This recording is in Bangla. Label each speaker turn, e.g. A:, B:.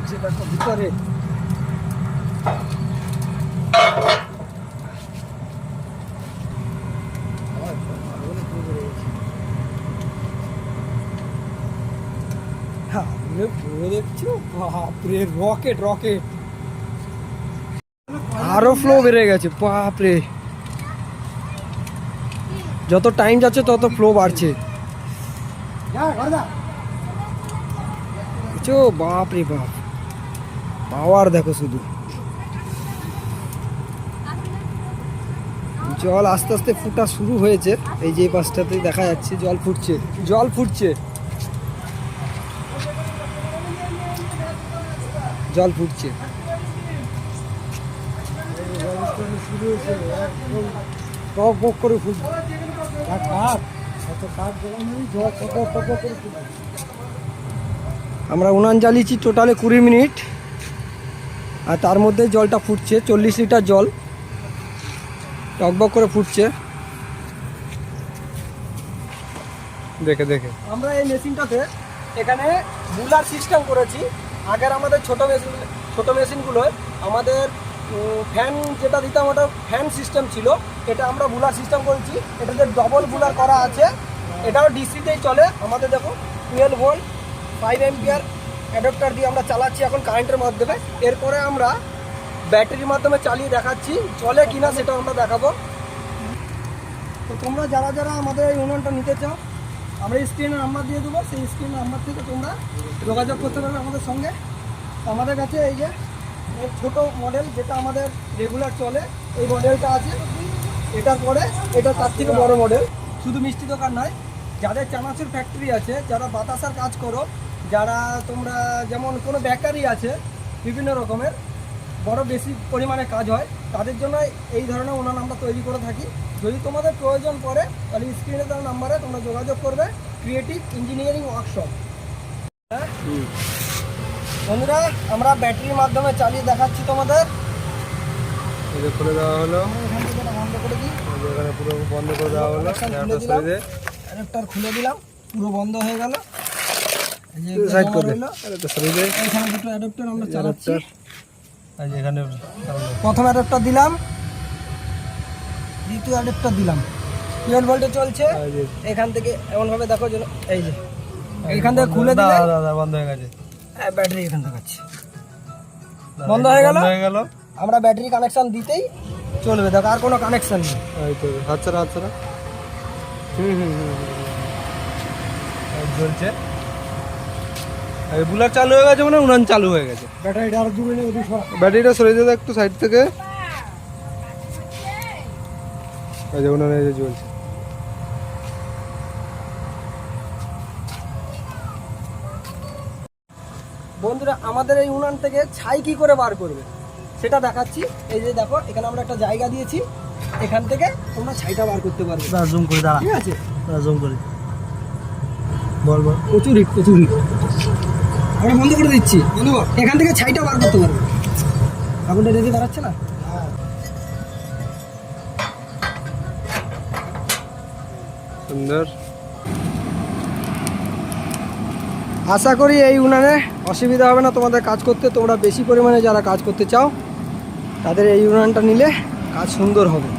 A: ফুটছে দেখো ভিতরে। দেখছো বাপরে, রকেট রকেট, আরো ফ্লো বেড়ে গেছে বাপরে। যত টাইম যাচ্ছে তত ফ্লো বাড়ছে। দেখছো বাপরে বাপ, পাওয়ার দেখো শুধু। জল আস্তে আস্তে ফুটা শুরু হয়েছে, এই যে পাশটাতে দেখা যাচ্ছে জল ফুটছে, জল ফুটছে, জল ফুটছে। টক বক করে ফুটবে। আমরা উনান জ্বালিয়েছি টোটালে 20 মিনিট, আর তার মধ্যে জলটা ফুটছে 40 লিটার জল টকবক করে ফুটছে। দেখে দেখে আমরা এই মেশিনটাতে এখানে বুলার সিস্টেম করেছি। আগের আমাদের ছোট মেশিনগুলোয় আমাদের ফ্যান যেটা দিতাম ওটা ফ্যান সিস্টেম ছিল, এটা আমরা বুলার সিস্টেম করেছি। এটাতে ডবল বুলার করা আছে, এটাও ডিসিতেই চলে। আমাদের দেখো 12 ভোল্ট 5 অ্যাম্পিয়ার অ্যাডাপ্টার দিয়ে আমরা চালাচ্ছি এখন কারেন্টের মাধ্যমে। এরপরে আমরা ব্যাটারির মাধ্যমে চালিয়ে দেখাচ্ছি, চলে কিনা সেটা আমরা দেখাবো। তো তোমরা যারা যারা আমাদের এই উনুনটা নিতে চাও, আমরা স্ক্রিনে নাম্বার দিয়ে দেবো, সেই স্ক্রিনের নাম্বার থেকে তোমরা যোগাযোগ করতে পারবে আমাদের সঙ্গে। আমাদের কাছে এই যে ছোট মডেল যেটা আমাদের রেগুলার চলে, এই মডেলটা আছে। এটার পরে এটা তার থেকে বড় মডেল। শুধু মিষ্টি দোকান নয়, যাদের চানাচুর ফ্যাক্টরি আছে, যারা বাতাসার কাজ করো, যারা তোমরা যেমন কোনো বেকারি আছে, বিভিন্ন রকমের বড় বেশি পরিমাণে কাজ হয়, তাদের জন্য এই ধরনের উনান আমরা তৈরি করে থাকি। যদি তোমাদের প্রয়োজন পড়ে তাহলে স্ক্রিনে দেওয়া নাম্বারে তোমরা যোগাযোগ করবে। Creative engineering workshop. হ্যাঁ বন্ধুরা, আমরা ব্যাটারির মাধ্যমে চালিয়ে দেখাচ্ছি তোমাদের। খুলে দেওয়া হলো, এখান থেকে বন্ধ করে দিই, এখানে পুরো বন্ধ করে দেওয়া হলো। অ্যাডাপ্টার খুলে দিলাম, পুরো বন্ধ হয়ে গেল। সাইড করে দিলাম, এখানে দুটো অ্যাডাপ্টার আমরা চালাচ্ছি। এখানে প্রথম অ্যাডাপ্টার দিলাম, দ্বিতীয় অ্যাডাপ্টার দিলাম, 12 ভোল্টে চলছে। এখান থেকে এমন ভাবে দেখো, এই যে এখান থেকে খুলে দিলে বন্ধ হয়ে গেছে। হ্যাঁ, ব্যাটারি এখান থেকে আছে, বন্ধ হয়ে গেল। আমরা ব্যাটারি কানেকশন দিতেই চলবে, দেখো আর কোনো কানেকশন নেই। হাত ছাড়া চলছে। বুলার চালু হয়ে গেছে, মানে উনান চালু হয়ে গেছে। ব্যাটারিটা আর দূরে নেই, ব্যাটারিটা সরে যেতে একটু সাইড থেকে। উনানে চলছে। বন্ধুরা, আমাদের এই উনান থেকে ছাই কি করে বার করবে সেটা দেখাচ্ছি। এই যে দেখো, এখানে আমরা একটা জায়গা দিয়েছি, এখান থেকে তোমরা ছাইটা বার করতে পারবে। জুম করে দাঁড়া, ঠিক আছে? জুম করে বল বল। প্রচুর আমরা বন্ধ করে দিচ্ছি, এখান থেকে ছাইটা বার করতে পারবে। আগুনটা দেখে দাঁড়াচ্ছে না? সুন্দর। আশা করি এই উনানে অসুবিধা হবে না তোমাদের কাজ করতে। তোমরা বেশি পরিমাণে যারা কাজ করতে চাও, তাদের এই উনানটা নিলে কাজ সুন্দর হবে।